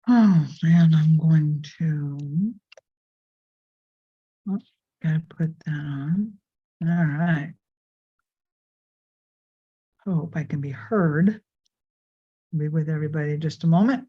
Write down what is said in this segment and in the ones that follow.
Oh, man, I'm going to, oh, gotta put that on. All right. Hope I can be heard. Be with everybody in just a moment.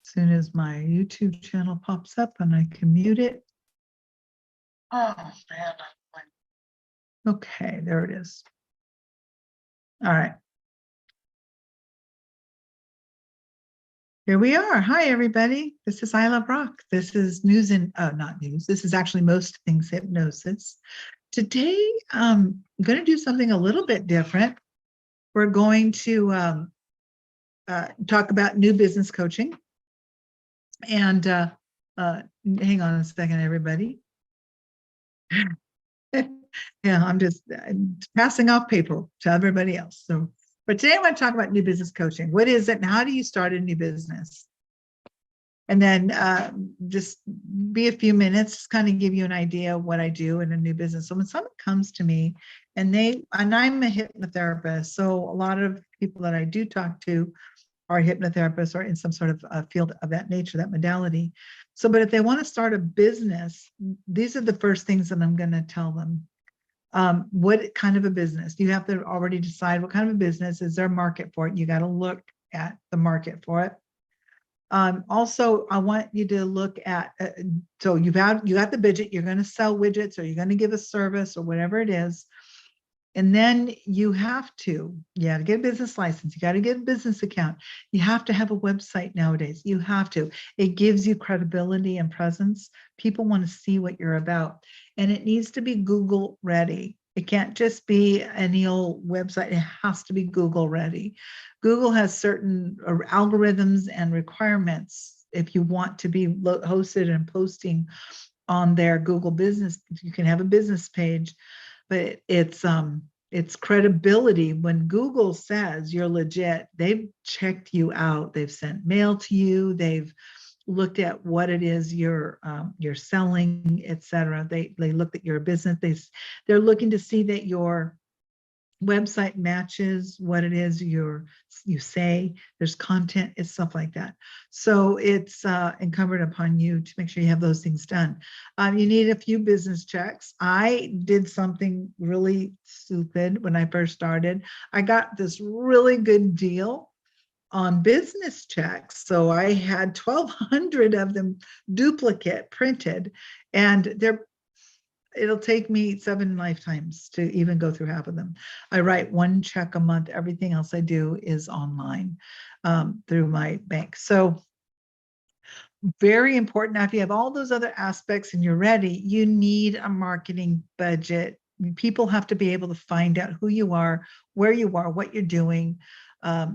As soon as my YouTube channel pops up and I can mute it. Oh, man. Okay, there it is. All right. Here we are. Hi, everybody. This is I Love Rock. This is news and not news. This is actually Most Things Hypnosis. Today, I'm going to do something a little bit different. We're going to talk about new business coaching. And hang on a second, everybody. Yeah, I'm just passing off paper to everybody else. So, but today I want to talk about new business coaching. What is it and how do you start a new business? And then just be a few minutes, kind of give you an idea of what I do in a new business. So when someone comes to me and I'm a hypnotherapist, so a lot of people that I do talk to are hypnotherapists or in some sort of field of that nature, that modality. So, but if they want to start a business, these are the first things that I'm going to tell them. What kind of a business? You have to already decide what kind of a business. Is there a market for it? You got to look at the market for it. Also, I want you to look at, so you got the budget, you're going to sell widgets or you're going to give a service or whatever it is. And then you have to get a business license. You got to get a business account. You have to have a website nowadays. You have to. It gives you credibility and presence. People want to see what you're about. And it needs to be Google ready. It can't just be any old website. It has to be Google ready. Google has certain algorithms and requirements. If you want to be hosted and posting on their Google business, you can have a business page. But it's credibility. When Google says you're legit, they've checked you out. They've sent mail to you. They've looked at what it is you're selling, etc. They looked at your business. They're looking to see that your website matches what it is you say. There's content, it's stuff like that. So it's incumbent upon you to make sure you have those things done. You need a few business checks. I did something really stupid when I first started. I got this really good deal on business checks. So I had 1,200 of them duplicate printed, and it'll take me 7 lifetimes to even go through half of them. I write 1 check a month. Everything else I do is online through my bank. So very important. Now, if you have all those other aspects and you're ready, you need a marketing budget. People have to be able to find out who you are, where you are, what you're doing.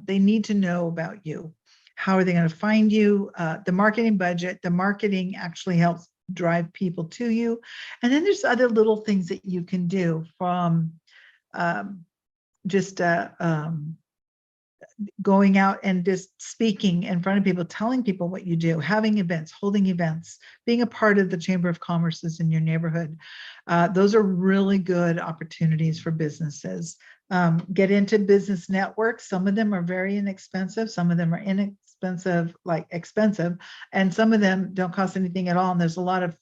They need to know about you. How are they going to find you? The marketing budget, the marketing actually helps drive people to you. And then there's other little things that you can do, from just going out and just speaking in front of people, telling people what you do, having events, holding events, being a part of the Chamber of Commerce's in your neighborhood. Those are really good opportunities for businesses. Get into business networks. Some of them are very inexpensive. Some of them are expensive, and some of them don't cost anything at all. And there's a lot of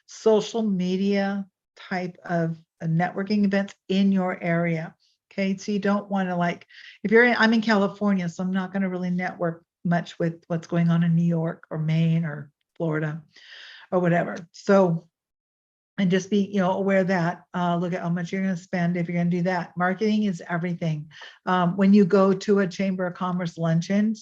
social media type of networking events in your area. Okay, so you don't want to, if I'm in California, so I'm not going to really network much with what's going on in New York or Maine or Florida or whatever. So, and just be, aware of that. Look at how much you're going to spend if you're going to do that. Marketing is everything. When you go to a Chamber of Commerce luncheon,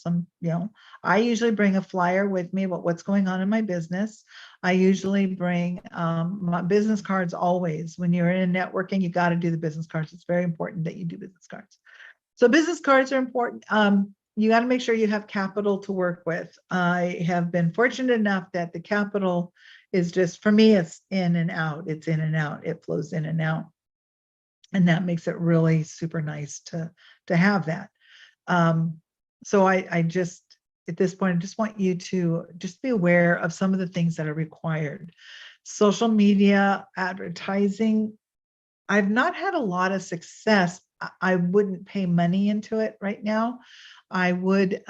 I usually bring a flyer with me about what's going on in my business. I usually bring my business cards always. When you're in networking, you got to do the business cards. It's very important that you do business cards. So business cards are important. You got to make sure you have capital to work with. I have been fortunate enough that the capital is just, for me, it's in and out. It's in and out. It flows in and out. And that makes it really super nice to have that. So I just, at this point, I just want you to just be aware of some of the things that are required. Social media advertising, I've not had a lot of success. I wouldn't pay money into it right now. I would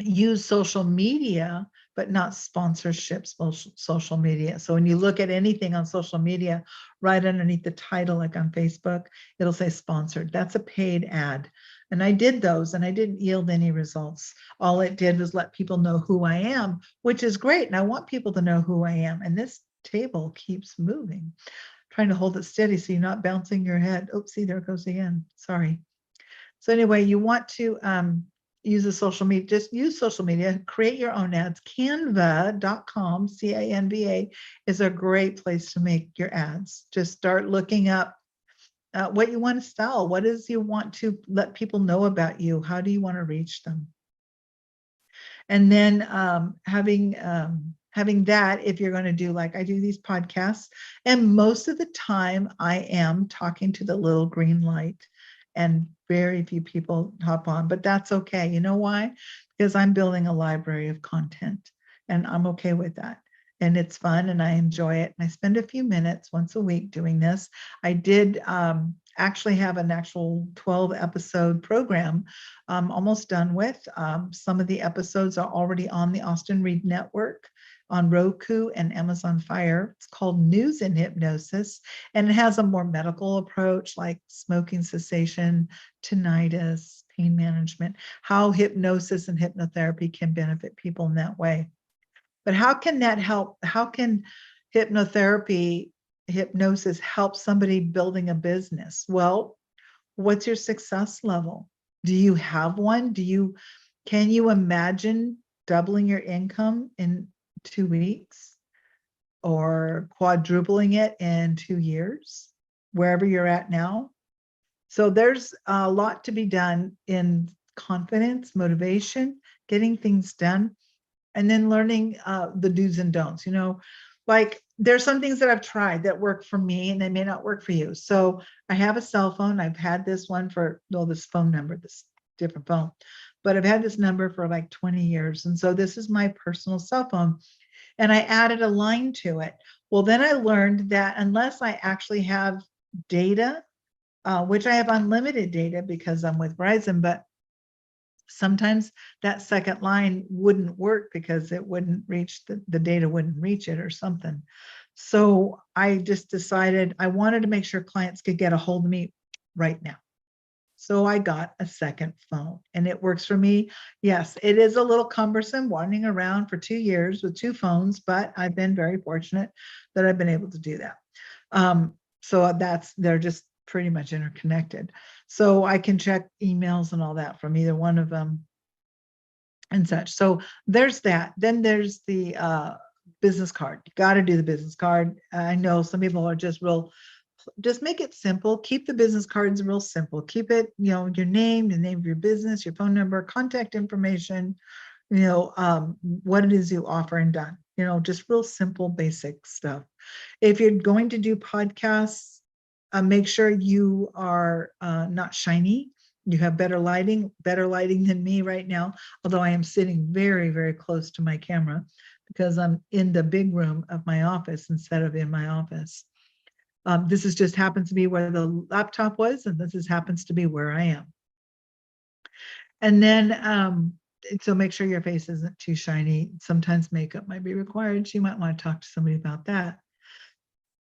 use social media, but not sponsorship social media. So when you look at anything on social media, right underneath the title, like on Facebook, it'll say sponsored. That's a paid ad. And I did those and I didn't yield any results. All it did was let people know who I am, which is great. And I want people to know who I am. And this table keeps moving, trying to hold it steady so you're not bouncing your head. Oopsie, there it goes again. Sorry. So anyway, you want to use the social media, just use social media, create your own ads. Canva.com, C-A-N-V-A, is a great place to make your ads. Just start looking up what you want to sell. What is you want to let people know about you? How do you want to reach them? And then having that, if you're going to do, like I do these podcasts, and most of the time I am talking to the little green light, and very few people hop on, but that's okay. You know why? Because I'm building a library of content, and I'm okay with that. And it's fun and I enjoy it. And I spend a few minutes once a week doing this. I did actually have an actual 12 episode program almost done with. Some of the episodes are already on the Austin Reed Network on Roku and Amazon Fire. It's called News in Hypnosis, and it has a more medical approach like smoking cessation, tinnitus, pain management, how hypnosis and hypnotherapy can benefit people in that way. But how can that help? How can hypnosis help somebody building a business? Well, what's your success level? Do you have one? Can you imagine doubling your income in 2 weeks or quadrupling it in 2 years, wherever you're at now? So there's a lot to be done in confidence, motivation, getting things done, and then learning the do's and don'ts. Like there's some things that I've tried that work for me and they may not work for you. So I have a cell phone. I've had this one this phone number, this different phone, but I've had this number for like 20 years. And so this is my personal cell phone. And I added a line to it. Well, then I learned that unless I actually have data, which I have unlimited data because I'm with Verizon, but sometimes that second line wouldn't work because it wouldn't reach the data wouldn't reach it or something. So I just decided I wanted to make sure clients could get a hold of me right now. So I got a second phone and it works for me. Yes, it is a little cumbersome wandering around for 2 years with 2 phones, but I've been very fortunate that I've been able to do that. So they're just pretty much interconnected. So I can check emails and all that from either one of them and such. So there's that. Then there's the business card. You got to do the business card. I know some people are just make it simple. Keep the business cards real simple. Keep it, your name, the name of your business, your phone number, contact information, what it is you offer and done, just real simple, basic stuff. If you're going to do podcasts, make sure you are not shiny. You have better lighting than me right now, although I am sitting very, very close to my camera because I'm in the big room of my office instead of in my office. This just happens to be where the laptop was, and this happens to be where I am. And then, so make sure your face isn't too shiny. Sometimes makeup might be required. So you might want to talk to somebody about that.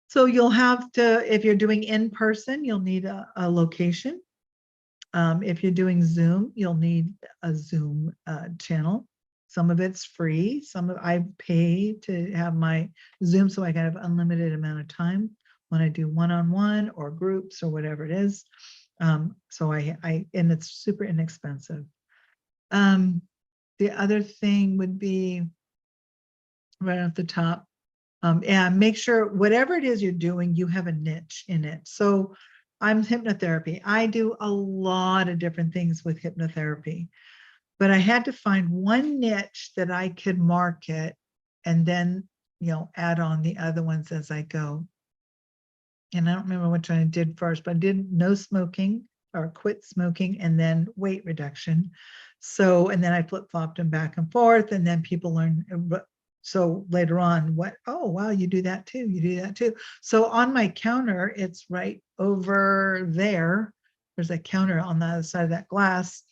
So you'll have to, if you're doing in person, you'll need a location. If you're doing Zoom, you'll need a Zoom channel. Some of it's free. I pay to have my Zoom so I can have unlimited amount of time when I do one-on-one or groups or whatever it is. So and it's super inexpensive. The other thing would be right off the top, and make sure whatever it is you're doing, you have a niche in it. So I'm hypnotherapy. I do a lot of different things with hypnotherapy, but I had to find one niche that I could market and then, add on the other ones as I go. And I don't remember which one I did first, but I did no smoking or quit smoking and then weight reduction. So, and then I flip-flopped them back and forth, and then people learn. So later on, oh, wow, you do that too. You do that too. So on my counter, it's right over there. There's a counter on the other side of that glass.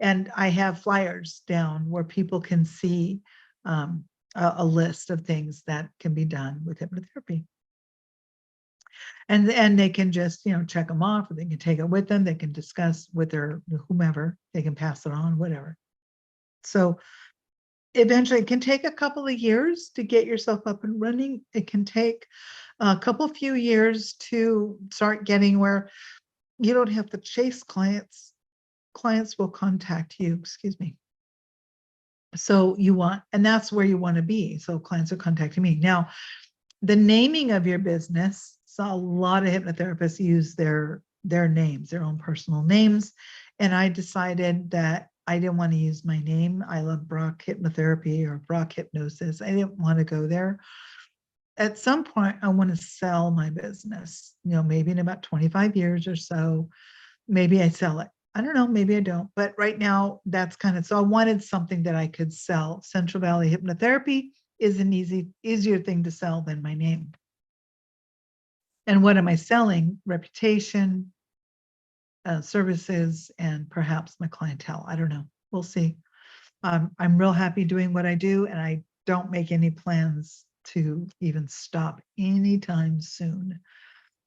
And I have flyers down where people can see a list of things that can be done with hypnotherapy. And they can just, check them off, or they can take it with them. They can discuss with their whomever. They can pass it on, whatever. So eventually, it can take a couple of years to get yourself up and running. It can take a few years to start getting where you don't have to chase clients. Clients will contact you, excuse me. So and that's where you want to be. So clients are contacting me. Now, the naming of your business, so a lot of hypnotherapists use their names, their own personal names. And I decided that I didn't want to use my name. I love Brock Hypnotherapy or Brock Hypnosis. I didn't want to go there. At some point, I want to sell my business, maybe in about 25 years or so. Maybe I sell it. I don't know, maybe I don't. But right now, that's so I wanted something that I could sell. Central Valley Hypnotherapy is an easier thing to sell than my name. And what am I selling? Reputation, services, and perhaps my clientele. I don't know. We'll see. I'm real happy doing what I do, and I don't make any plans to even stop anytime soon.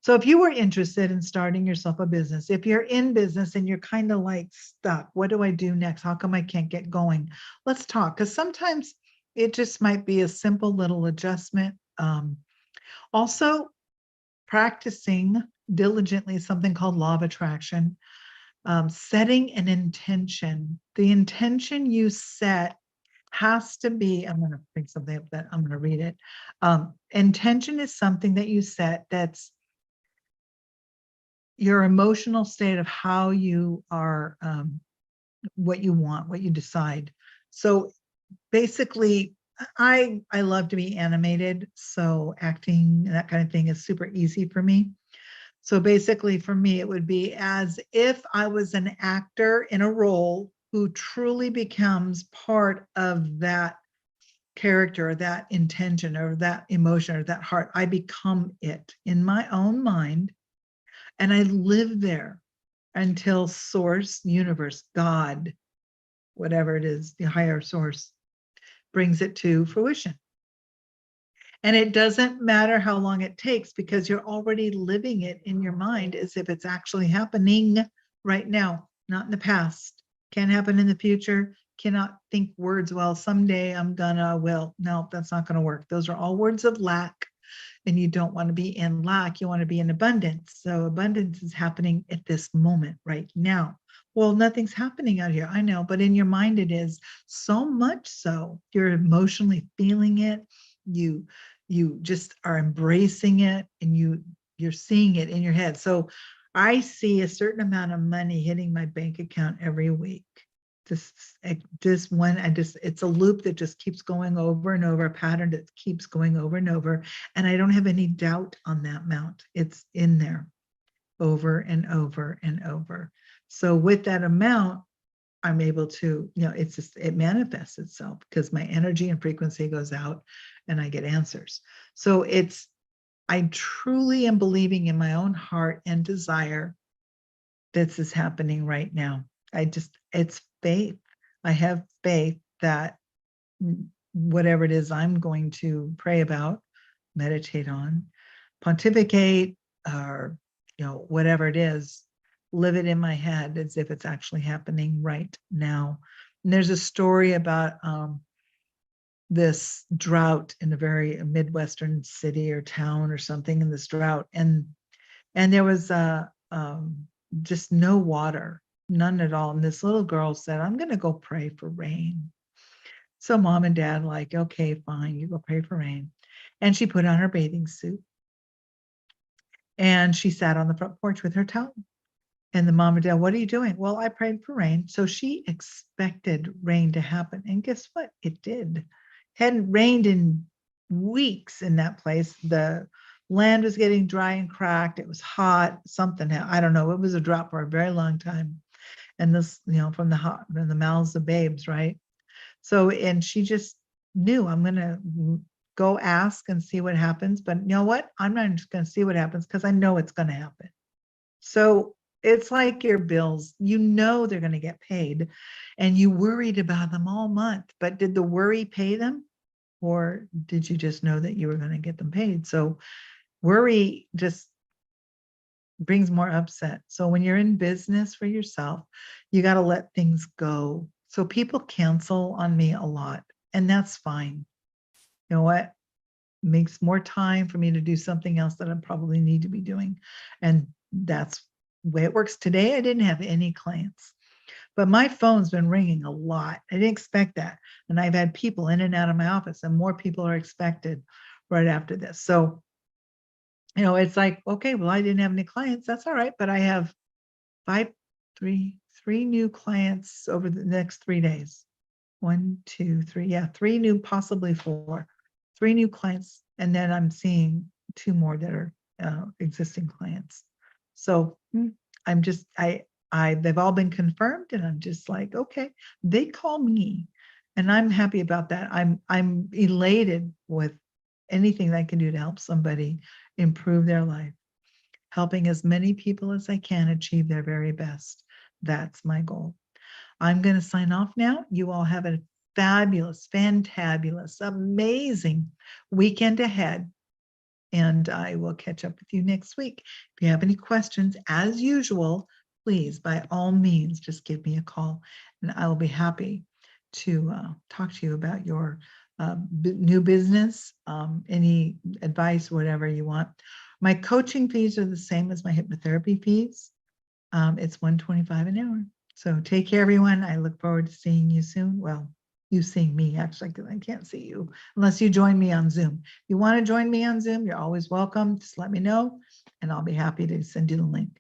So if you were interested in starting yourself a business, if you're in business and you're kind of like stuck, what do I do next? How come I can't get going? Let's talk, because sometimes it just might be a simple little adjustment. Also, practicing diligently something called law of attraction, setting an intention. The intention you set has to be, I'm going to bring something up that I'm going to read it. Intention is something that you set that's your emotional state of how you are, what you want, what you decide. So basically, I love to be animated, so acting and that kind of thing is super easy for me. So basically, for me, it would be as if I was an actor in a role who truly becomes part of that character, or that intention, or that emotion, or that heart. I become it in my own mind, and I live there until source, universe, God, whatever it is, the higher source, brings it to fruition. And it doesn't matter how long it takes, because you're already living it in your mind as if it's actually happening right now, not in the past. Can't happen in the future. Cannot think words, well, someday I'm gonna, will. No, that's not gonna work. Those are all words of lack. And you don't want to be in lack. You want to be in abundance. So abundance is happening at this moment right now. Well, nothing's happening out here. I know, but in your mind it is, so much so you're emotionally feeling it. You just are embracing it, and you're seeing it in your head. So I see a certain amount of money hitting my bank account every week. It's a loop that just keeps going over and over, a pattern that keeps going over and over. And I don't have any doubt on that amount. It's in there over and over and over. So with that amount, I'm able to, it manifests itself because my energy and frequency goes out and I get answers. So I truly am believing in my own heart and desire this is happening right now. It's faith. I have faith that whatever it is I'm going to pray about, meditate on, pontificate, or, whatever it is, live it in my head as if it's actually happening right now. And there's a story about this drought in a very Midwestern city or town or something, in this drought. And there was just no water, none at all. And this little girl said, I'm going to go pray for rain. So mom and dad like, okay, fine, you go pray for rain. And she put on her bathing suit and she sat on the front porch with her towel. And the mom and dad, what are you doing? Well, I prayed for rain. So she expected rain to happen. And guess what? It did. Hadn't rained in weeks in that place. The land was getting dry and cracked. It was hot. Something, I don't know. It was a drought for a very long time. And this, from the mouths of babes, right? So, and she just knew, I'm going to go ask and see what happens. But you know what? I'm not just going to see what happens, because I know it's going to happen. So It's like your bills, you know they're going to get paid and you worried about them all month, but did the worry pay them? Or did you just know that you were going to get them paid? So worry just brings more upset. So when you're in business for yourself, you got to let things go. So people cancel on me a lot, and that's fine. You know what? Makes more time for me to do something else that I probably need to be doing. And that's the way it works. Today, I didn't have any clients, but my phone's been ringing a lot. I didn't expect that. And I've had people in and out of my office, and more people are expected right after this. So, it's like, okay, well, I didn't have any clients. That's all right. But I have five, three new clients over the next 3 days. 1, 2, 3. Yeah, three new, possibly four. Three new clients, and then I'm seeing two more that are existing clients. So I'm just they've all been confirmed, and I'm just like, okay, they call me, and I'm happy about that. I'm elated with anything that I can do to help somebody improve their life, helping as many people as I can achieve their very best. That's my goal. I'm going to sign off now. You all have a fabulous, fantabulous, amazing weekend ahead. And I will catch up with you next week. If you have any questions, as usual, please, by all means, just give me a call and I will be happy to talk to you about your new business, any advice, whatever you want. My coaching fees are the same as my hypnotherapy fees. It's $125 an hour. So take care, everyone. I look forward to seeing you soon. Well, you seeing me, actually, because I can't see you unless you join me on Zoom. If you want to join me on Zoom, you're always welcome. Just let me know, and I'll be happy to send you the link.